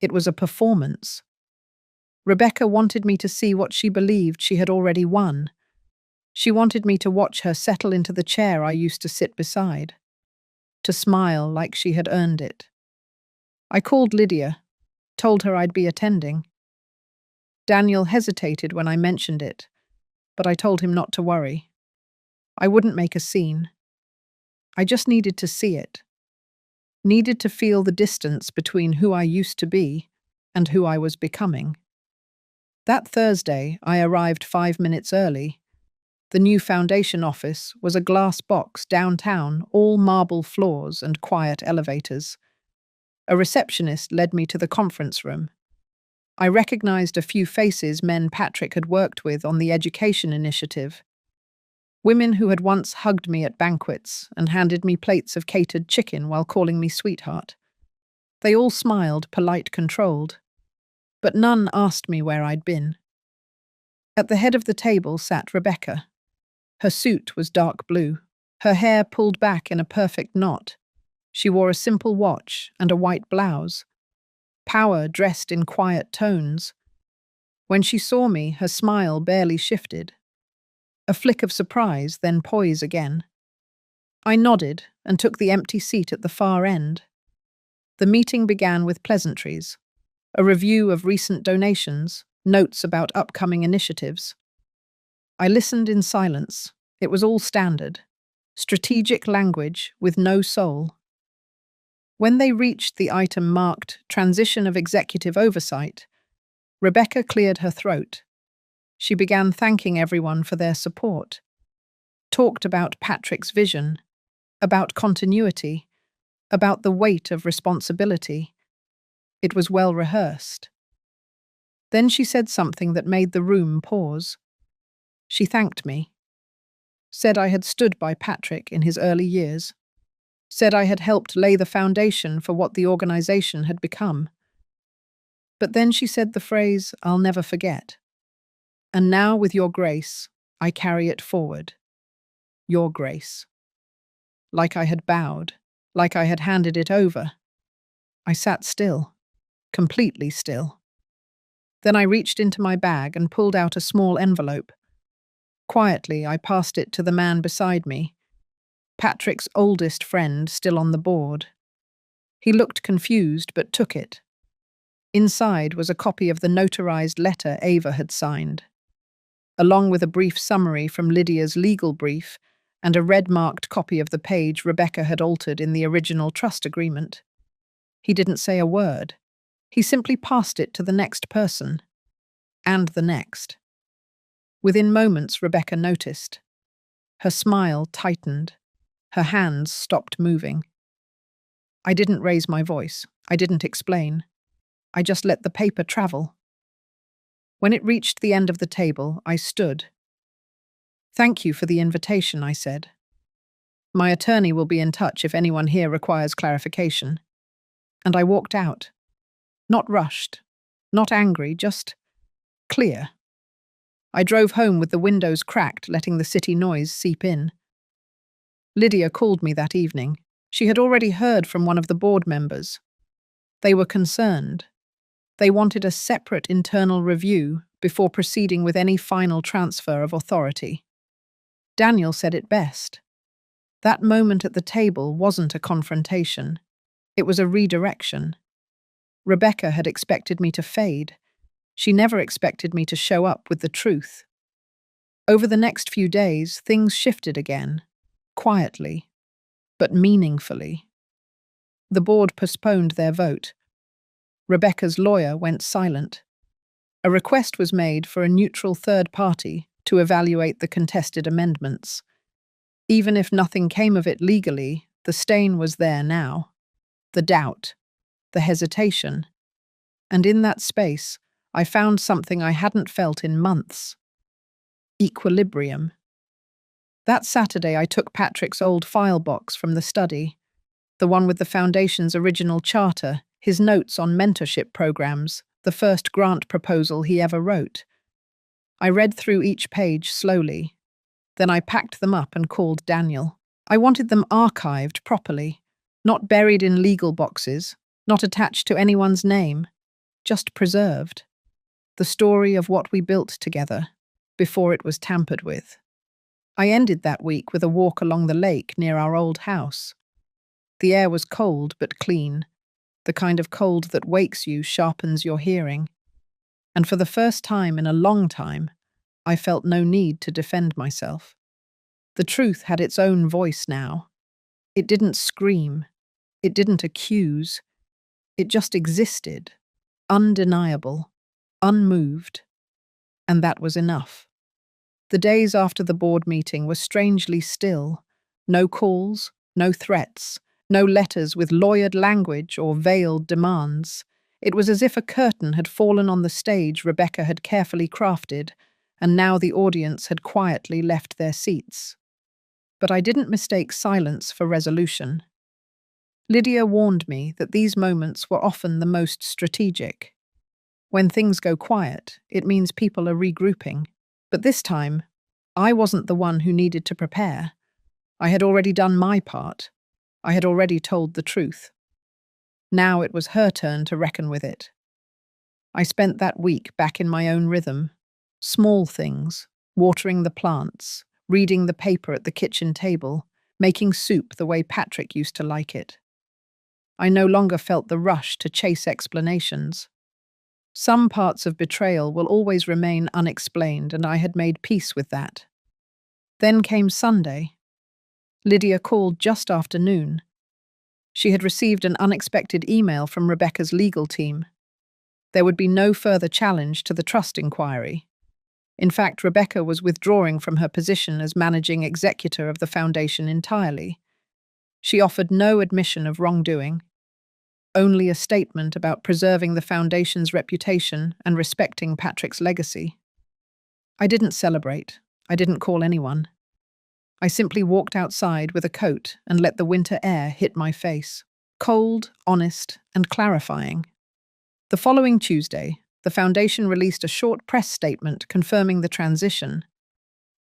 It was a performance. Rebecca wanted me to see what she believed she had already won. She wanted me to watch her settle into the chair I used to sit beside, to smile like she had earned it. I called Lydia, told her I'd be attending. Daniel hesitated when I mentioned it, but I told him not to worry. I wouldn't make a scene. I just needed to see it. Needed to feel the distance between who I used to be and who I was becoming. That Thursday, I arrived 5 minutes early. The new Foundation office was a glass box downtown, all marble floors and quiet elevators. A receptionist led me to the conference room. I recognized a few faces men Patrick had worked with on the education initiative. Women who had once hugged me at banquets and handed me plates of catered chicken while calling me sweetheart. They all smiled, polite, controlled. But none asked me where I'd been. At the head of the table sat Rebecca. Her suit was dark blue, her hair pulled back in a perfect knot. She wore a simple watch and a white blouse. Power dressed in quiet tones. When she saw me, her smile barely shifted. A flick of surprise, then poise again. I nodded and took the empty seat at the far end. The meeting began with pleasantries, a review of recent donations, notes about upcoming initiatives. I listened in silence. It was all standard. Strategic language with no soul. When they reached the item marked Transition of Executive Oversight, Rebecca cleared her throat. She began thanking everyone for their support, talked about Patrick's vision, about continuity, about the weight of responsibility. It was well rehearsed. Then she said something that made the room pause. She thanked me, said I had stood by Patrick in his early years, said I had helped lay the foundation for what the organization had become. But then she said the phrase, "I'll never forget. And now, with your grace, I carry it forward. Your grace." Like I had bowed, like I had handed it over. I sat still, completely still. Then I reached into my bag and pulled out a small envelope. Quietly, I passed it to the man beside me, Patrick's oldest friend still on the board. He looked confused but took it. Inside was a copy of the notarized letter Ava had signed, along with a brief summary from Lydia's legal brief and a red-marked copy of the page Rebecca had altered in the original trust agreement. He didn't say a word. He simply passed it to the next person, and the next. Within moments, Rebecca noticed. Her smile tightened. Her hands stopped moving. I didn't raise my voice. I didn't explain. I just let the paper travel. When it reached the end of the table, I stood. "Thank you for the invitation," I said. "My attorney will be in touch if anyone here requires clarification." And I walked out. Not rushed, not angry, just clear. I drove home with the windows cracked, letting the city noise seep in. Lydia called me that evening. She had already heard from one of the board members. They were concerned. They wanted a separate internal review before proceeding with any final transfer of authority. Daniel said it best. That moment at the table wasn't a confrontation. It was a redirection. Rebecca had expected me to fade. She never expected me to show up with the truth. Over the next few days, things shifted again, quietly, but meaningfully. The board postponed their vote. Rebecca's lawyer went silent. A request was made for a neutral third party to evaluate the contested amendments. Even if nothing came of it legally, the stain was there now. The doubt, the hesitation. And in that space, I found something I hadn't felt in months. Equilibrium. That Saturday, I took Patrick's old file box from the study, the one with the Foundation's original charter, his notes on mentorship programs, the first grant proposal he ever wrote. I read through each page slowly. Then I packed them up and called Daniel. I wanted them archived properly, not buried in legal boxes, not attached to anyone's name, just preserved. The story of what we built together, before it was tampered with. I ended that week with a walk along the lake near our old house. The air was cold but clean, the kind of cold that wakes you, sharpens your hearing. And for the first time in a long time, I felt no need to defend myself. The truth had its own voice now. It didn't scream. It didn't accuse. It just existed, undeniable, unmoved. And that was enough. The days after the board meeting were strangely still. No calls, no threats, no letters with lawyered language or veiled demands. It was as if a curtain had fallen on the stage Rebecca had carefully crafted, and now the audience had quietly left their seats. But I didn't mistake silence for resolution. Lydia warned me that these moments were often the most strategic. When things go quiet, it means people are regrouping. But this time, I wasn't the one who needed to prepare. I had already done my part. I had already told the truth. Now it was her turn to reckon with it. I spent that week back in my own rhythm. Small things, watering the plants, reading the paper at the kitchen table, making soup the way Patrick used to like it. I no longer felt the rush to chase explanations. Some parts of betrayal will always remain unexplained, and I had made peace with that. Then came Sunday. Lydia called just after noon. She had received an unexpected email from Rebecca's legal team. There would be no further challenge to the trust inquiry. In fact, Rebecca was withdrawing from her position as managing executor of the foundation entirely. She offered no admission of wrongdoing, only a statement about preserving the foundation's reputation and respecting Patrick's legacy. I didn't celebrate. I didn't call anyone. I simply walked outside with a coat and let the winter air hit my face. Cold, honest, and clarifying. The following Tuesday, the foundation released a short press statement confirming the transition.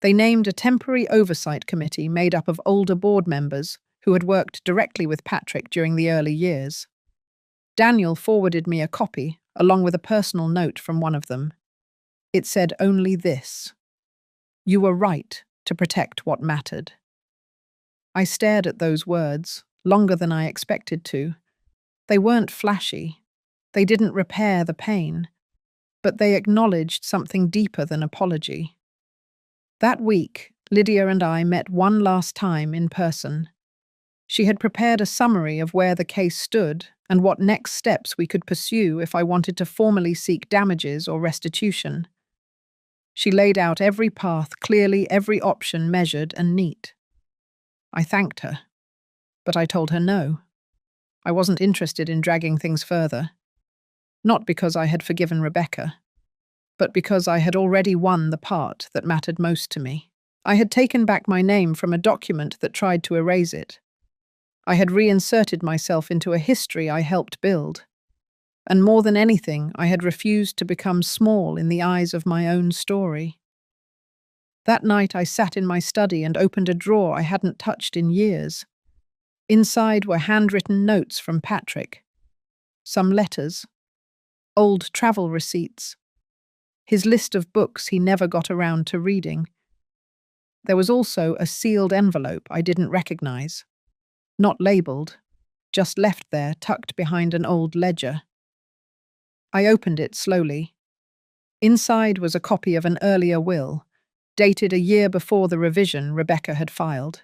They named a temporary oversight committee made up of older board members who had worked directly with Patrick during the early years. Daniel forwarded me a copy, along with a personal note from one of them. It said only this: "You were right to protect what mattered." I stared at those words, longer than I expected to. They weren't flashy. They didn't repair the pain, but they acknowledged something deeper than apology. That week, Lydia and I met one last time in person. She had prepared a summary of where the case stood and what next steps we could pursue if I wanted to formally seek damages or restitution. She laid out every path clearly, every option measured and neat. I thanked her, but I told her no. I wasn't interested in dragging things further. Not because I had forgiven Rebecca, but because I had already won the part that mattered most to me. I had taken back my name from a document that tried to erase it. I had reinserted myself into a history I helped build. And more than anything, I had refused to become small in the eyes of my own story. That night I sat in my study and opened a drawer I hadn't touched in years. Inside were handwritten notes from Patrick, some letters, old travel receipts, his list of books he never got around to reading. There was also a sealed envelope I didn't recognize, not labeled, just left there tucked behind an old ledger. I opened it slowly. Inside was a copy of an earlier will, dated a year before the revision Rebecca had filed.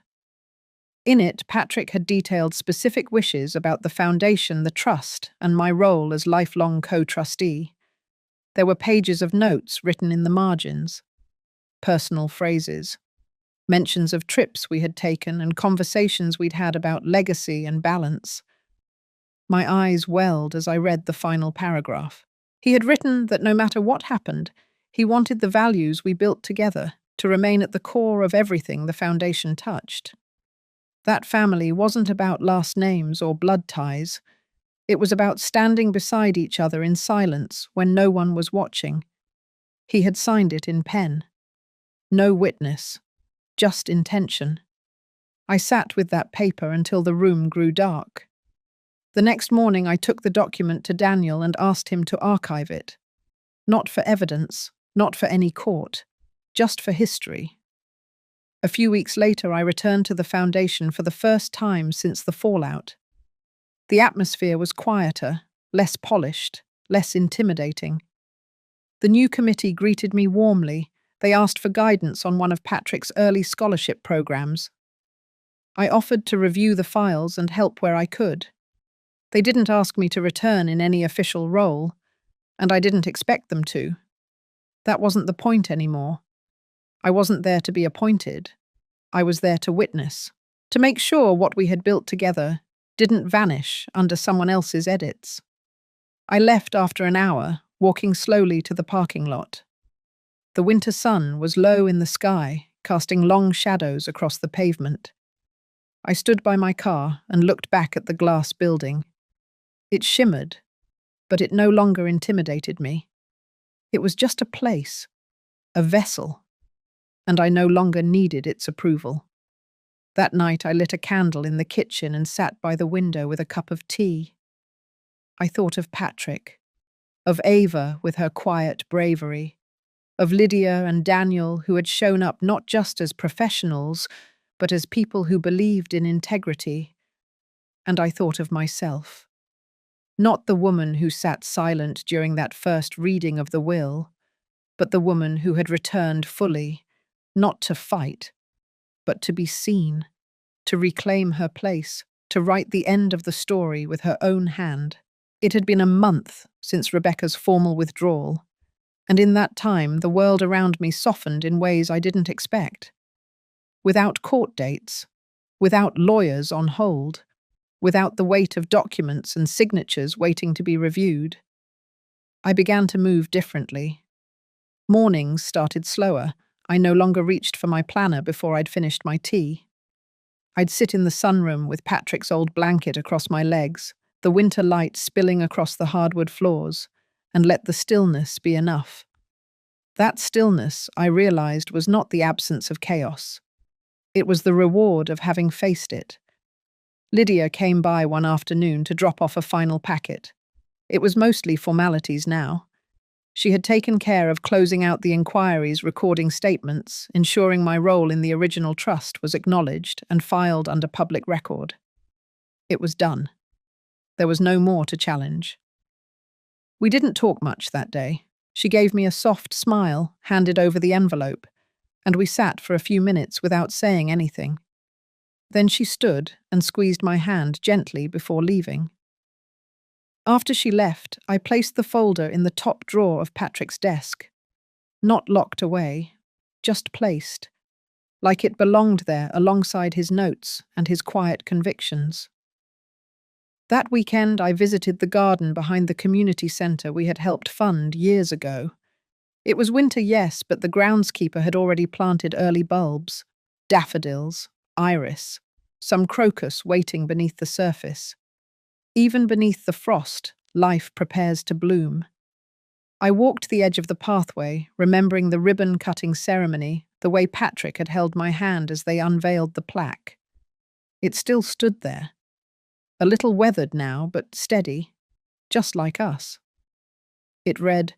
In it, Patrick had detailed specific wishes about the foundation, the trust, and my role as lifelong co-trustee. There were pages of notes written in the margins, personal phrases, mentions of trips we had taken and conversations we'd had about legacy and balance. My eyes welled as I read the final paragraph. He had written that no matter what happened, he wanted the values we built together to remain at the core of everything the foundation touched. That family wasn't about last names or blood ties. It was about standing beside each other in silence when no one was watching. He had signed it in pen. No witness, just intention. I sat with that paper until the room grew dark. The next morning I took the document to Daniel and asked him to archive it. Not for evidence, not for any court, just for history. A few weeks later I returned to the foundation for the first time since the fallout. The atmosphere was quieter, less polished, less intimidating. The new committee greeted me warmly. They asked for guidance on one of Patrick's early scholarship programs. I offered to review the files and help where I could. They didn't ask me to return in any official role, and I didn't expect them to. That wasn't the point anymore. I wasn't there to be appointed. I was there to witness, to make sure what we had built together didn't vanish under someone else's edits. I left after an hour, walking slowly to the parking lot. The winter sun was low in the sky, casting long shadows across the pavement. I stood by my car and looked back at the glass building. It shimmered, but it no longer intimidated me. It was just a place, a vessel, and I no longer needed its approval. That night I lit a candle in the kitchen and sat by the window with a cup of tea. I thought of Patrick, of Ava with her quiet bravery, of Lydia and Daniel who had shown up not just as professionals, but as people who believed in integrity. And I thought of myself. Not the woman who sat silent during that first reading of the will, but the woman who had returned fully, not to fight, but to be seen, to reclaim her place, to write the end of the story with her own hand. It had been a month since Rebecca's formal withdrawal, and in that time the world around me softened in ways I didn't expect. Without court dates, without lawyers on hold, without the weight of documents and signatures waiting to be reviewed, I began to move differently. Mornings started slower. I no longer reached for my planner before I'd finished my tea. I'd sit in the sunroom with Patrick's old blanket across my legs, the winter light spilling across the hardwood floors, and let the stillness be enough. That stillness, I realized, was not the absence of chaos. It was the reward of having faced it. Lydia came by one afternoon to drop off a final packet. It was mostly formalities now. She had taken care of closing out the inquiries, recording statements, ensuring my role in the original trust was acknowledged and filed under public record. It was done. There was no more to challenge. We didn't talk much that day. She gave me a soft smile, handed over the envelope, and we sat for a few minutes without saying anything. Then she stood and squeezed my hand gently before leaving. After she left, I placed the folder in the top drawer of Patrick's desk. Not locked away, just placed, like it belonged there alongside his notes and his quiet convictions. That weekend, I visited the garden behind the community centre we had helped fund years ago. It was winter, yes, but the groundskeeper had already planted early bulbs, daffodils, iris, some crocus waiting beneath the surface. Even beneath the frost, life prepares to bloom. I walked the edge of the pathway, remembering the ribbon-cutting ceremony, the way Patrick had held my hand as they unveiled the plaque. It still stood there. A little weathered now, but steady, just like us. It read,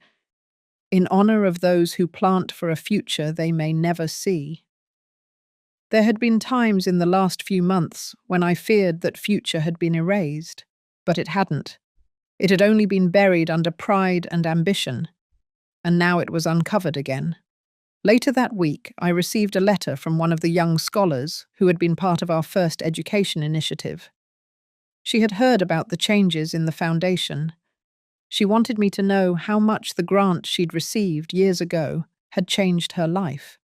"In honor of those who plant for a future they may never see." There had been times in the last few months when I feared that future had been erased, but it hadn't. It had only been buried under pride and ambition, and now it was uncovered again. Later that week, I received a letter from one of the young scholars who had been part of our first education initiative. She had heard about the changes in the foundation. She wanted me to know how much the grant she'd received years ago had changed her life.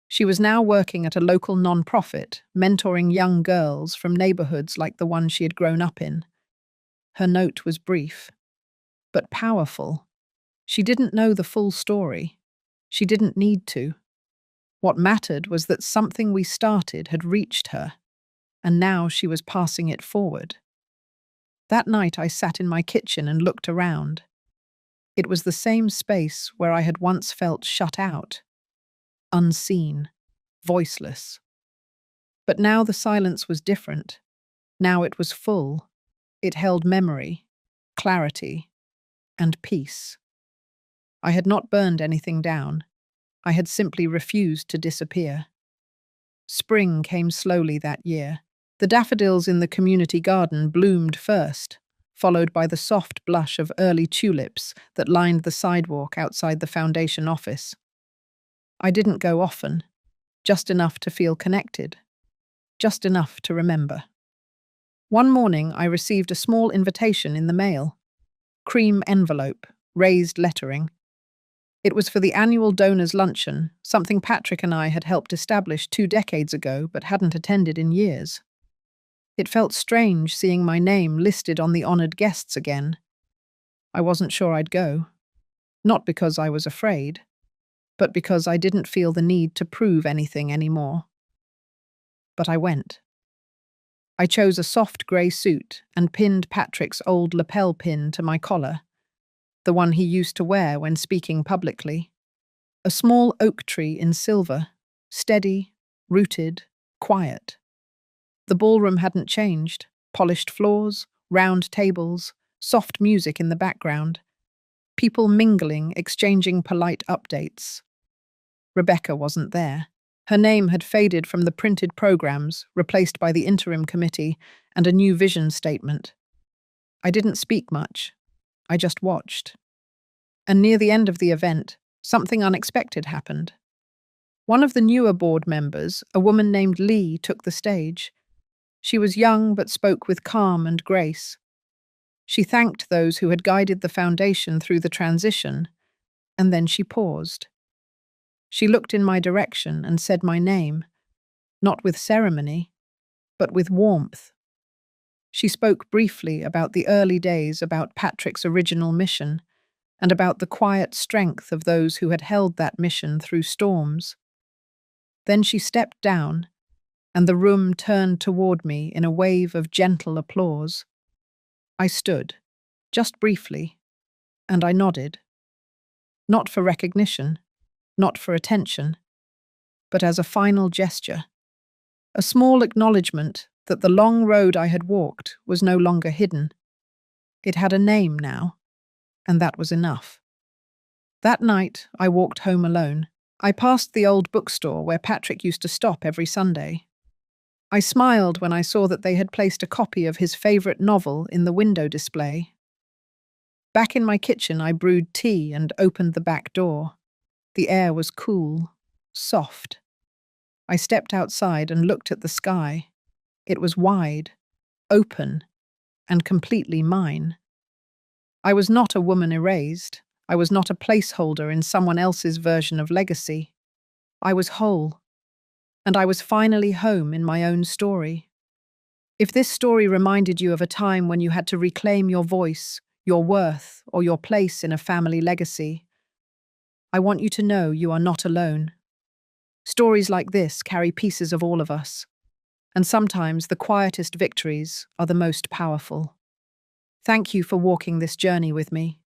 She was now working at a local non-profit, mentoring young girls from neighborhoods like the one she had grown up in. Her note was brief, but powerful. She didn't know the full story. She didn't need to. What mattered was that something we started had reached her, and now she was passing it forward. That night I sat in my kitchen and looked around. It was the same space where I had once felt shut out, unseen, voiceless. But now the silence was different. Now it was full. It held memory, clarity, and peace. I had not burned anything down. I had simply refused to disappear. Spring came slowly that year. The daffodils in the community garden bloomed first, followed by the soft blush of early tulips that lined the sidewalk outside the foundation office. I didn't go often, just enough to feel connected, just enough to remember. One morning, I received a small invitation in the mail. Cream envelope, raised lettering. It was for the annual donors' luncheon, something Patrick and I had helped establish 2 decades ago but hadn't attended in years. It felt strange seeing my name listed on the honored guests again. I wasn't sure I'd go. Not because I was afraid, but because I didn't feel the need to prove anything anymore. But I went. I chose a soft grey suit and pinned Patrick's old lapel pin to my collar, the one he used to wear when speaking publicly. A small oak tree in silver, steady, rooted, quiet. The ballroom hadn't changed. Polished floors, round tables, soft music in the background. People mingling, exchanging polite updates. Rebecca wasn't there. Her name had faded from the printed programs, replaced by the interim committee and a new vision statement. I didn't speak much. I just watched. And near the end of the event, something unexpected happened. One of the newer board members, a woman named Lee, took the stage. She was young but spoke with calm and grace. She thanked those who had guided the foundation through the transition, and then she paused. She looked in my direction and said my name, not with ceremony, but with warmth. She spoke briefly about the early days, about Patrick's original mission, and about the quiet strength of those who had held that mission through storms. Then she stepped down, and the room turned toward me in a wave of gentle applause. I stood, just briefly, and I nodded. Not for recognition, not for attention, but as a final gesture, a small acknowledgement that the long road I had walked was no longer hidden. It had a name now, and that was enough. That night, I walked home alone. I passed the old bookstore where Patrick used to stop every Sunday. I smiled when I saw that they had placed a copy of his favourite novel in the window display. Back in my kitchen, I brewed tea and opened the back door. The air was cool, soft. I stepped outside and looked at the sky. It was wide, open, and completely mine. I was not a woman erased. I was not a placeholder in someone else's version of legacy. I was whole, and I was finally home in my own story. If this story reminded you of a time when you had to reclaim your voice, your worth, or your place in a family legacy, I want you to know you are not alone. Stories like this carry pieces of all of us, and sometimes the quietest victories are the most powerful. Thank you for walking this journey with me.